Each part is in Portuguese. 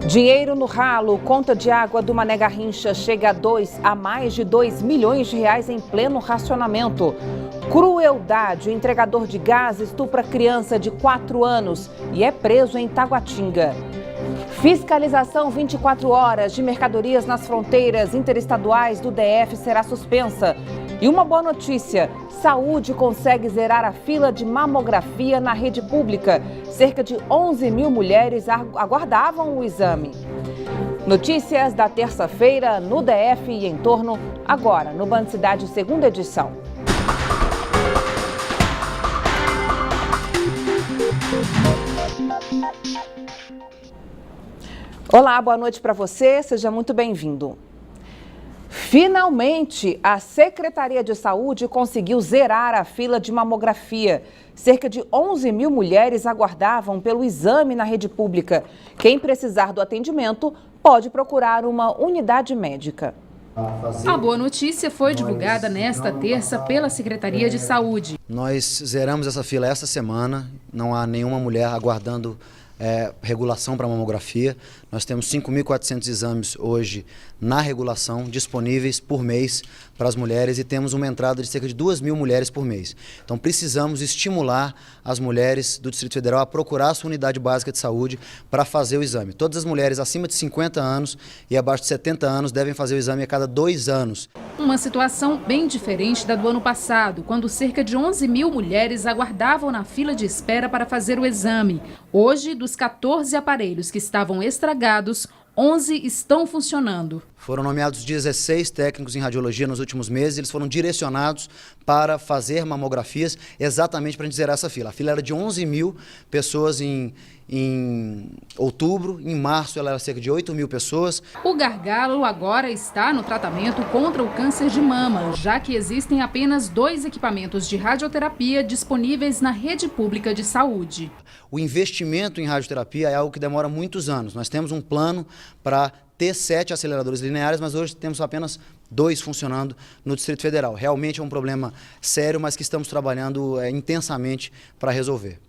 Dinheiro no ralo, conta de água do Mané Garrincha chega a mais de 2 milhões de reais em pleno racionamento. Crueldade, o entregador de gás estupra criança de 4 anos e é preso em Taguatinga. Fiscalização 24 horas de mercadorias nas fronteiras interestaduais do DF será suspensa. E uma boa notícia, saúde consegue zerar a fila de mamografia na rede pública. Cerca de 11 mil mulheres aguardavam o exame. Notícias da terça-feira no DF e em torno, agora no Band Cidade, segunda edição. Olá, boa noite para você, seja muito bem-vindo. Finalmente, a Secretaria de Saúde conseguiu zerar a fila de mamografia. Cerca de 11 mil mulheres aguardavam pelo exame na rede pública. Quem precisar do atendimento pode procurar uma unidade médica. A boa notícia foi divulgada nesta terça pela Secretaria de Saúde. Nós zeramos essa fila esta semana, não há nenhuma mulher aguardando regulação para mamografia. Nós temos 5.400 exames hoje na regulação, disponíveis por mês para as mulheres, e temos uma entrada de cerca de 2 mil mulheres por mês. Então precisamos estimular as mulheres do Distrito Federal a procurar a sua unidade básica de saúde para fazer o exame. Todas as mulheres acima de 50 anos e abaixo de 70 anos devem fazer o exame a cada 2 anos. Uma situação bem diferente da do ano passado, quando cerca de 11 mil mulheres aguardavam na fila de espera para fazer o exame. Hoje, dos 14 aparelhos que estavam estragados, 11 estão funcionando. Foram nomeados 16 técnicos em radiologia nos últimos meses. Eles foram direcionados para fazer mamografias exatamente para zerar essa fila. A fila era de 11 mil pessoas em outubro, em março ela era cerca de 8 mil pessoas. O gargalo agora está no tratamento contra o câncer de mama, já que existem apenas 2 equipamentos de radioterapia disponíveis na rede pública de saúde. O investimento em radioterapia é algo que demora muitos anos. Nós temos um plano para ter 7 aceleradores lineares, mas hoje temos apenas 2 funcionando no Distrito Federal. Realmente é um problema sério, mas que estamos trabalhando intensamente para resolver.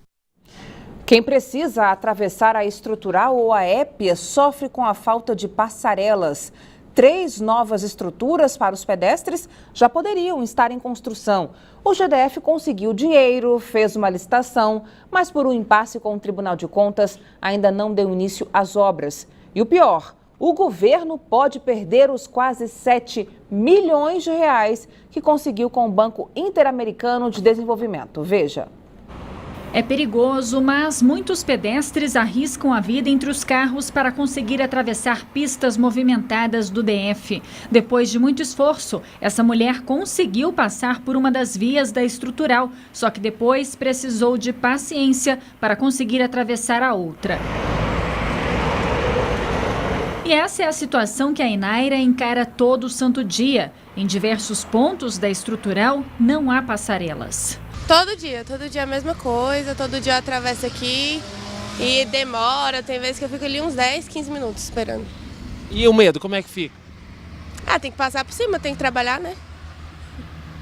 Quem precisa atravessar a estrutural ou a épia sofre com a falta de passarelas. 3 novas estruturas para os pedestres já poderiam estar em construção. O GDF conseguiu dinheiro, fez uma licitação, mas por um impasse com o Tribunal de Contas ainda não deu início às obras. E o pior, o governo pode perder os quase 7 milhões de reais que conseguiu com o Banco Interamericano de Desenvolvimento. Veja. É perigoso, mas muitos pedestres arriscam a vida entre os carros para conseguir atravessar pistas movimentadas do DF. Depois de muito esforço, essa mulher conseguiu passar por uma das vias da estrutural, só que depois precisou de paciência para conseguir atravessar a outra. E essa é a situação que a Inaira encara todo santo dia. Em diversos pontos da estrutural não há passarelas. Todo dia a mesma coisa, todo dia eu atravesso aqui e demora, tem vezes que eu fico ali uns 10, 15 minutos esperando. E o medo, como é que fica? Tem que passar por cima, tem que trabalhar, né?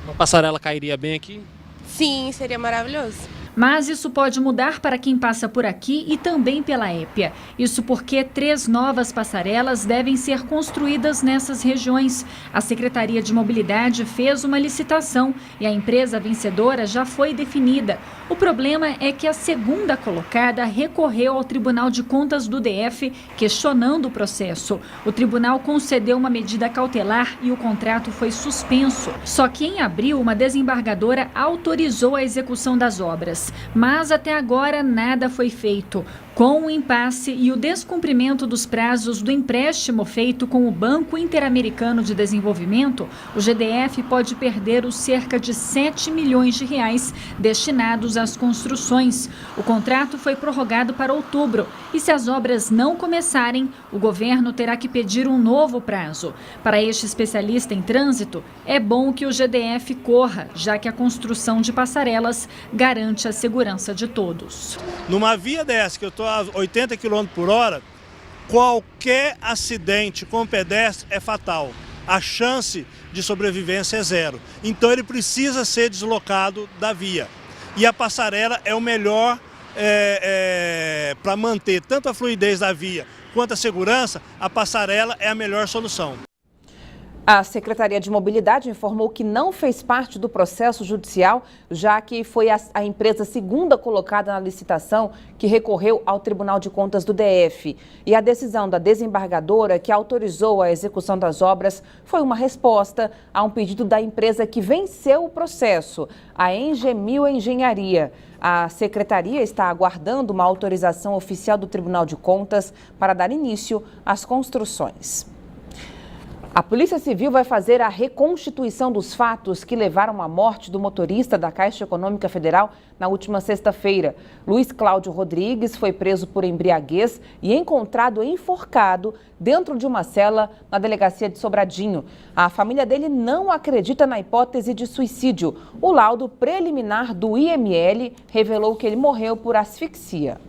Uma passarela cairia bem aqui? Sim, seria maravilhoso. Mas isso pode mudar para quem passa por aqui e também pela épia. Isso porque 3 novas passarelas devem ser construídas nessas regiões. A Secretaria de Mobilidade fez uma licitação e a empresa vencedora já foi definida. O problema é que a segunda colocada recorreu ao Tribunal de Contas do DF, questionando o processo. O tribunal concedeu uma medida cautelar e o contrato foi suspenso. Só que em abril, uma desembargadora autorizou a execução das obras. Mas até agora nada foi feito. Com o impasse e o descumprimento dos prazos do empréstimo feito com o Banco Interamericano de Desenvolvimento, o GDF pode perder os cerca de 7 milhões de reais destinados às construções. O contrato foi prorrogado para outubro e, se as obras não começarem, o governo terá que pedir um novo prazo. Para este especialista em trânsito, é bom que o GDF corra, já que a construção de passarelas garante a segurança de todos. Numa via dessa que eu estou a 80 km por hora, qualquer acidente com pedestre é fatal. A chance de sobrevivência é 0. Então ele precisa ser deslocado da via. E a passarela é o melhor para manter tanto a fluidez da via quanto à segurança, a passarela é a melhor solução. A Secretaria de Mobilidade informou que não fez parte do processo judicial, já que foi a empresa segunda colocada na licitação que recorreu ao Tribunal de Contas do DF. E a decisão da desembargadora que autorizou a execução das obras foi uma resposta a um pedido da empresa que venceu o processo, a Engemil Engenharia. A Secretaria está aguardando uma autorização oficial do Tribunal de Contas para dar início às construções. A Polícia Civil vai fazer a reconstituição dos fatos que levaram à morte do motorista da Caixa Econômica Federal na última sexta-feira. Luiz Cláudio Rodrigues foi preso por embriaguez e encontrado enforcado dentro de uma cela na delegacia de Sobradinho. A família dele não acredita na hipótese de suicídio. O laudo preliminar do IML revelou que ele morreu por asfixia.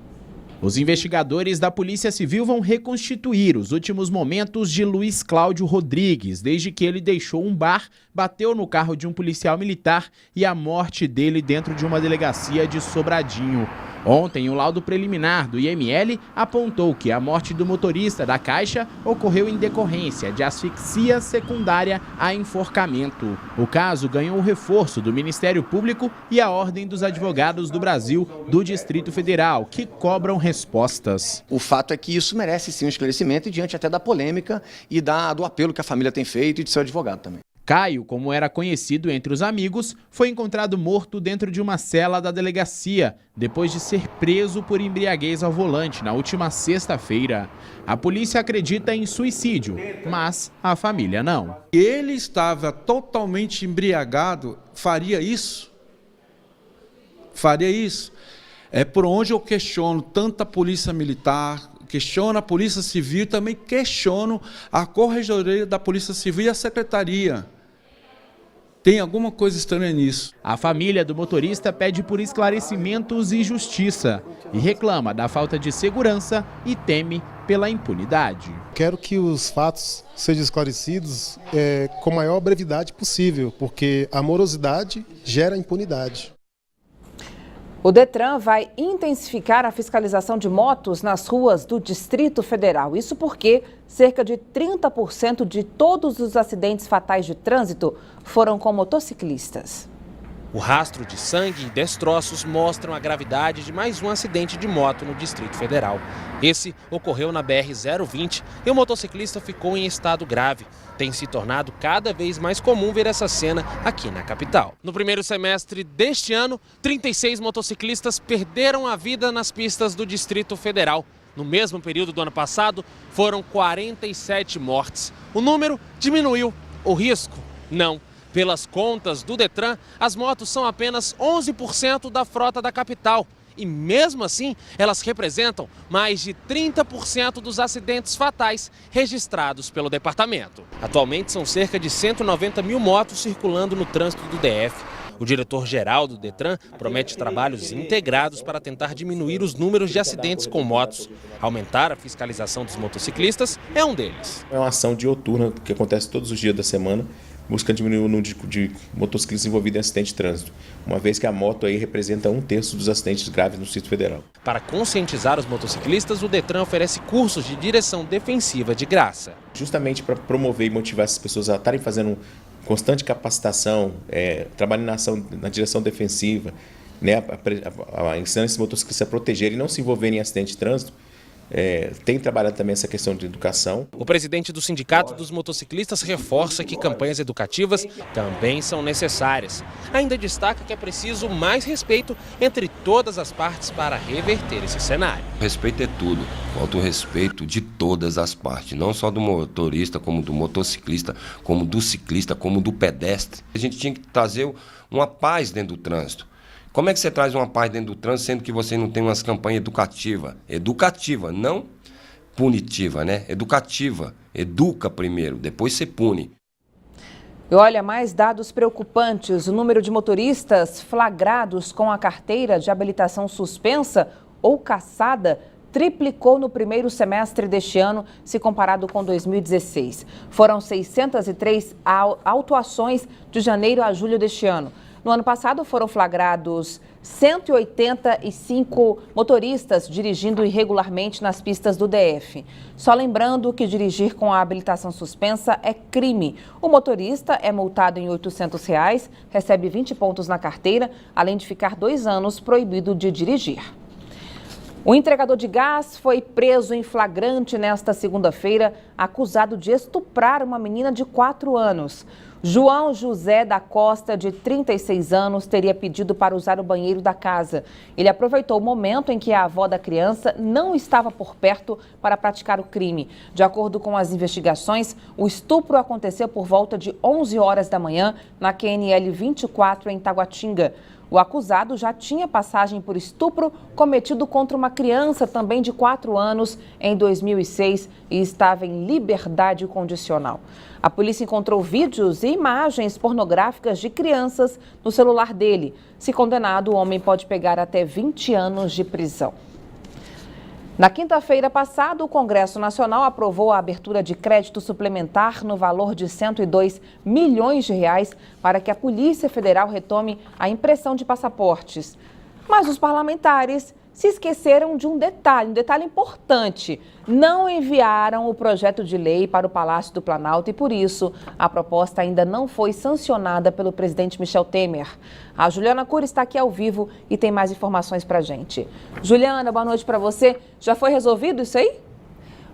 Os investigadores da Polícia Civil vão reconstituir os últimos momentos de Luiz Cláudio Rodrigues, desde que ele deixou um bar, bateu no carro de um policial militar e a morte dele dentro de uma delegacia de Sobradinho. Ontem, o laudo preliminar do IML apontou que a morte do motorista da Caixa ocorreu em decorrência de asfixia secundária a enforcamento. O caso ganhou o reforço do Ministério Público e a Ordem dos Advogados do Brasil do Distrito Federal, que cobram respostas. O fato é que isso merece sim um esclarecimento e diante até da polêmica e do apelo que a família tem feito e de seu advogado também. Caio, como era conhecido entre os amigos, foi encontrado morto dentro de uma cela da delegacia, depois de ser preso por embriaguez ao volante na última sexta-feira. A polícia acredita em suicídio, mas a família não. Ele estava totalmente embriagado, faria isso? Faria isso? É por onde eu questiono tanto a polícia militar, questiono a Polícia Civil, também questiono a Corregedoria da Polícia Civil e a Secretaria. Tem alguma coisa estranha nisso. A família do motorista pede por esclarecimentos e justiça e reclama da falta de segurança e teme pela impunidade. Quero que os fatos sejam esclarecidos com a maior brevidade possível, porque a morosidade gera impunidade. O Detran vai intensificar a fiscalização de motos nas ruas do Distrito Federal. Isso porque cerca de 30% de todos os acidentes fatais de trânsito foram com motociclistas. O rastro de sangue e destroços mostram a gravidade de mais um acidente de moto no Distrito Federal. Esse ocorreu na BR-020 e o motociclista ficou em estado grave. Tem se tornado cada vez mais comum ver essa cena aqui na capital. No primeiro semestre deste ano, 36 motociclistas perderam a vida nas pistas do Distrito Federal. No mesmo período do ano passado, foram 47 mortes. O número diminuiu. O risco? Não. Pelas contas do Detran, as motos são apenas 11% da frota da capital. E mesmo assim, elas representam mais de 30% dos acidentes fatais registrados pelo departamento. Atualmente, são cerca de 190 mil motos circulando no trânsito do DF. O diretor-geral do Detran promete trabalhos integrados para tentar diminuir os números de acidentes com motos. Aumentar a fiscalização dos motociclistas é um deles. É uma ação dioturna que acontece todos os dias da semana, busca diminuir o número de motociclistas envolvidos em acidente de trânsito, uma vez que a moto aí representa 1/3 dos acidentes graves no Distrito Federal. Para conscientizar os motociclistas, o Detran oferece cursos de direção defensiva de graça. Justamente para promover e motivar essas pessoas a estarem fazendo constante capacitação, trabalhando na direção defensiva, né, ensinando esses motociclistas a protegerem e não se envolverem em acidente de trânsito. Tem trabalhado também essa questão de educação. O presidente do Sindicato dos Motociclistas reforça que campanhas educativas também são necessárias. Ainda destaca que é preciso mais respeito entre todas as partes para reverter esse cenário. Respeito é tudo, falta o respeito de todas as partes, não só do motorista, como do motociclista, como do ciclista, como do pedestre. A gente tinha que trazer uma paz dentro do trânsito. Como é que você traz uma paz dentro do trânsito, sendo que você não tem umas campanhas educativas? Educativa, não punitiva, né? Educativa. Educa primeiro, depois você pune. E olha, mais dados preocupantes. O número de motoristas flagrados com a carteira de habilitação suspensa ou cassada triplicou no primeiro semestre deste ano, se comparado com 2016. Foram 603 autuações de janeiro a julho deste ano. No ano passado foram flagrados 185 motoristas dirigindo irregularmente nas pistas do DF. Só lembrando que dirigir com a habilitação suspensa é crime. O motorista é multado em R$ 800, recebe 20 pontos na carteira, além de ficar 2 anos proibido de dirigir. O entregador de gás foi preso em flagrante nesta segunda-feira, acusado de estuprar uma menina de 4 anos. João José da Costa, de 36 anos, teria pedido para usar o banheiro da casa. Ele aproveitou o momento em que a avó da criança não estava por perto para praticar o crime. De acordo com as investigações, o estupro aconteceu por volta de 11 horas da manhã na QNL 24, em Taguatinga. O acusado já tinha passagem por estupro cometido contra uma criança também de 4 anos em 2006 e estava em liberdade condicional. A polícia encontrou vídeos e imagens pornográficas de crianças no celular dele. Se condenado, o homem pode pegar até 20 anos de prisão. Na quinta-feira passada, o Congresso Nacional aprovou a abertura de crédito suplementar no valor de R$ 102 milhões para que a Polícia Federal retome a impressão de passaportes. Mas os parlamentares se esqueceram de um detalhe importante. Não enviaram o projeto de lei para o Palácio do Planalto e, por isso, a proposta ainda não foi sancionada pelo presidente Michel Temer. A Juliana Cury está aqui ao vivo e tem mais informações para a gente. Juliana, boa noite para você. Já foi resolvido isso aí?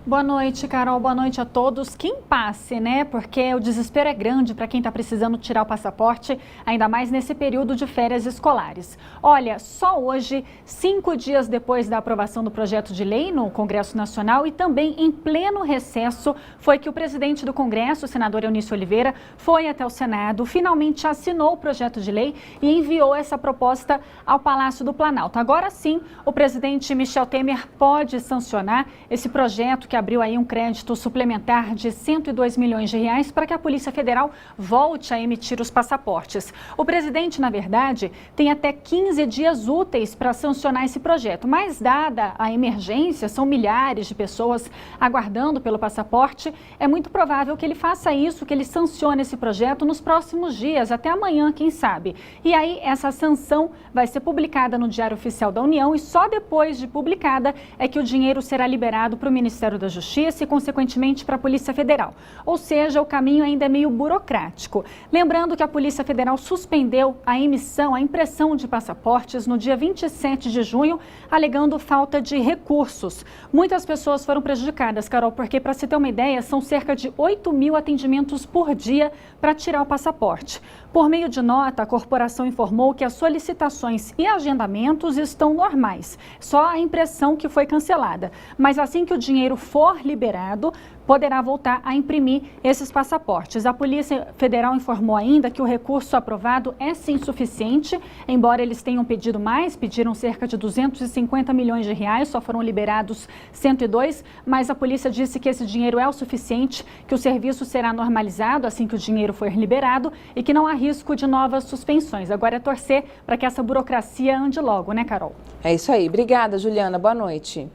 Boa noite, Carol. Boa noite a todos. Que impasse, né? Porque o desespero é grande para quem está precisando tirar o passaporte, ainda mais nesse período de férias escolares. Olha, só hoje, 5 dias depois da aprovação do projeto de lei no Congresso Nacional e também em pleno recesso, foi que o presidente do Congresso, o senador Eunício Oliveira, foi até o Senado, finalmente assinou o projeto de lei e enviou essa proposta ao Palácio do Planalto. Agora sim, o presidente Michel Temer pode sancionar esse projeto que abriu aí um crédito suplementar de R$ 102 milhões para que a Polícia Federal volte a emitir os passaportes. O presidente, na verdade, tem até 15 dias úteis para sancionar esse projeto, mas dada a emergência, são milhares de pessoas aguardando pelo passaporte, é muito provável que ele faça isso, que ele sancione esse projeto nos próximos dias, até amanhã, quem sabe. E aí, essa sanção vai ser publicada no Diário Oficial da União e só depois de publicada é que o dinheiro será liberado para o Ministério da Justiça e, consequentemente, para a Polícia Federal. Ou seja, o caminho ainda é meio burocrático. Lembrando que a Polícia Federal suspendeu a impressão de passaportes no dia 27 de junho, alegando falta de recursos. Muitas pessoas foram prejudicadas, Carol, porque, para se ter uma ideia, são cerca de 8 mil atendimentos por dia para tirar o passaporte. Por meio de nota, a corporação informou que as solicitações e agendamentos estão normais, só a impressão que foi cancelada. Mas assim que o dinheiro for liberado, poderá voltar a imprimir esses passaportes. A Polícia Federal informou ainda que o recurso aprovado é sim suficiente, embora eles tenham pedido mais, pediram cerca de 250 milhões de reais, só foram liberados 102, mas a polícia disse que esse dinheiro é o suficiente, que o serviço será normalizado assim que o dinheiro for liberado e que não há risco de novas suspensões. Agora é torcer para que essa burocracia ande logo, né, Carol? É isso aí. Obrigada, Juliana. Boa noite.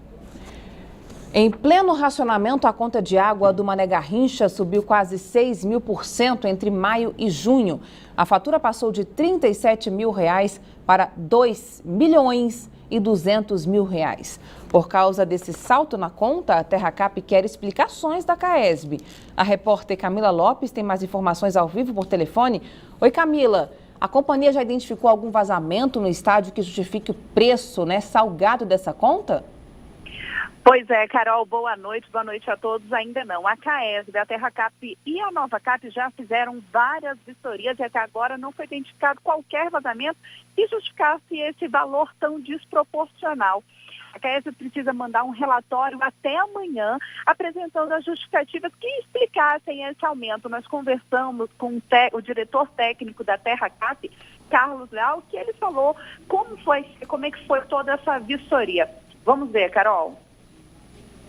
Em pleno racionamento, a conta de água do Mané Garrincha subiu quase 6.000% entre maio e junho. A fatura passou de R$ 37 mil para R$ 2.200.000. Por causa desse salto na conta, a Terracap quer explicações da CAESB. A repórter Camila Lopes tem mais informações ao vivo por telefone. Oi, Camila. A companhia já identificou algum vazamento no estádio que justifique o preço, salgado dessa conta? Pois é, Carol, boa noite a todos. Ainda não. A CAESB, a Terracap e a Nova Cap já fizeram várias vistorias e até agora não foi identificado qualquer vazamento que justificasse esse valor tão desproporcional. A CAESB precisa mandar um relatório até amanhã apresentando as justificativas que explicassem esse aumento. Nós conversamos com o diretor técnico da Terracap, Carlos Leal, que ele falou como é que foi toda essa vistoria. Vamos ver, Carol.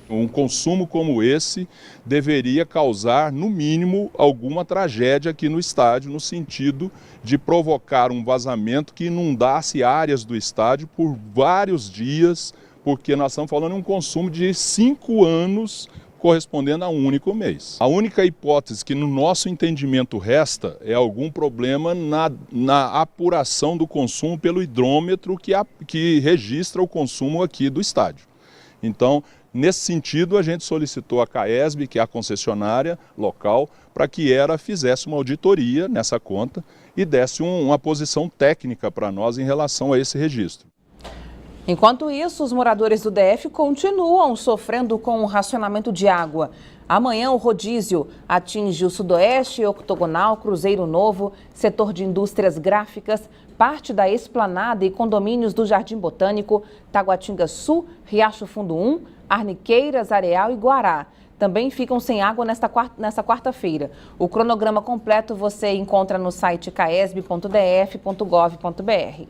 Um consumo como esse deveria causar, no mínimo, alguma tragédia aqui no estádio, no sentido de provocar um vazamento que inundasse áreas do estádio por vários dias, porque nós estamos falando de um consumo de 5 anos correspondendo a um único mês. A única hipótese que no nosso entendimento resta é algum problema na apuração do consumo pelo hidrômetro que registra o consumo aqui do estádio. Então, nesse sentido, a gente solicitou a CAESB, que é a concessionária local, para que ela fizesse uma auditoria nessa conta e desse uma posição técnica para nós em relação a esse registro. Enquanto isso, os moradores do DF continuam sofrendo com o racionamento de água. Amanhã, o rodízio atinge o Sudoeste, Octogonal, Cruzeiro Novo, setor de indústrias gráficas, parte da Esplanada e condomínios do Jardim Botânico, Taguatinga Sul, Riacho Fundo 1, Arniqueiras, Areal e Guará. Também ficam sem água nesta quarta-feira. O cronograma completo você encontra no site caesb.df.gov.br.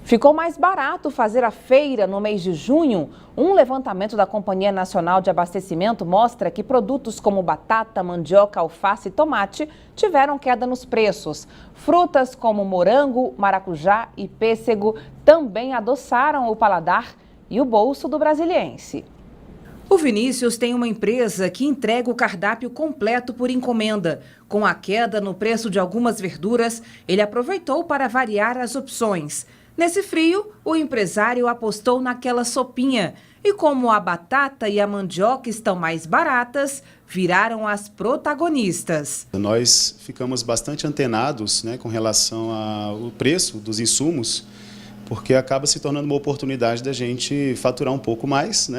Ficou mais barato fazer a feira no mês de junho? Um levantamento da Companhia Nacional de Abastecimento mostra que produtos como batata, mandioca, alface e tomate tiveram queda nos preços. Frutas como morango, maracujá e pêssego também adoçaram o paladar e o bolso do brasiliense. O Vinícius tem uma empresa que entrega o cardápio completo por encomenda. Com a queda no preço de algumas verduras, ele aproveitou para variar as opções. Nesse frio, o empresário apostou naquela sopinha. E como a batata e a mandioca estão mais baratas, viraram as protagonistas. Nós ficamos bastante antenados, com relação ao preço dos insumos, porque acaba se tornando uma oportunidade da gente faturar um pouco mais,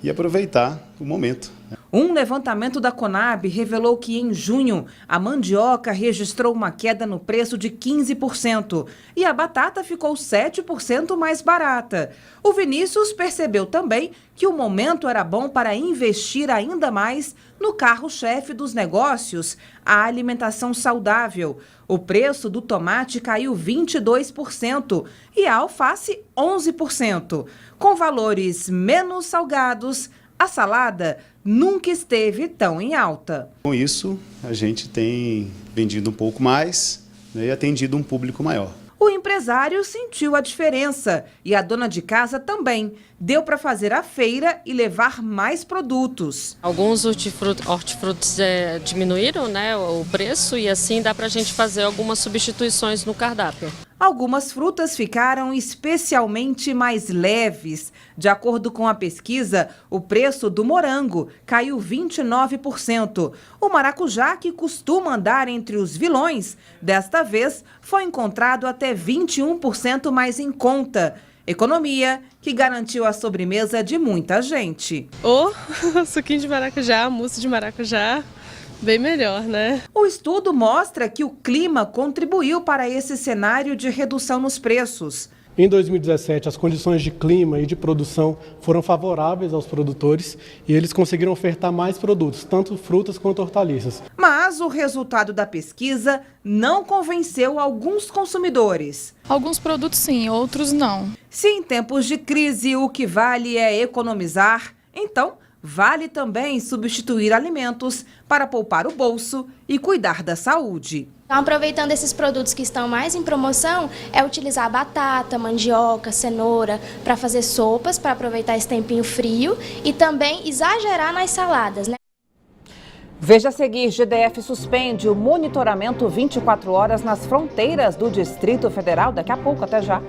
e aproveitar o momento. Um levantamento da Conab revelou que em junho a mandioca registrou uma queda no preço de 15% e a batata ficou 7% mais barata. O Vinícius percebeu também que o momento era bom para investir ainda mais no carro-chefe dos negócios, a alimentação saudável. O preço do tomate caiu 22% e a alface 11%. Com valores menos salgados, a salada nunca esteve tão em alta. Com isso, a gente tem vendido um pouco mais e atendido um público maior. O empresário sentiu a diferença e a dona de casa também. Deu para fazer a feira e levar mais produtos. Alguns hortifrutos diminuíram o preço e assim dá para a gente fazer algumas substituições no cardápio. Algumas frutas ficaram especialmente mais leves. De acordo com a pesquisa, o preço do morango caiu 29%. O maracujá, que costuma andar entre os vilões, desta vez foi encontrado até 21% mais em conta. Economia que garantiu a sobremesa de muita gente. Suquinho de maracujá, mousse de maracujá. Bem melhor, O estudo mostra que o clima contribuiu para esse cenário de redução nos preços. Em 2017, as condições de clima e de produção foram favoráveis aos produtores e eles conseguiram ofertar mais produtos, tanto frutas quanto hortaliças. Mas o resultado da pesquisa não convenceu alguns consumidores. Alguns produtos sim, outros não. Se em tempos de crise o que vale é economizar, então vale também substituir alimentos para poupar o bolso e cuidar da saúde. Então, aproveitando esses produtos que estão mais em promoção, é utilizar batata, mandioca, cenoura para fazer sopas, para aproveitar esse tempinho frio e também exagerar nas saladas, Veja a seguir, GDF suspende o monitoramento 24 horas nas fronteiras do Distrito Federal. Daqui a pouco, até já.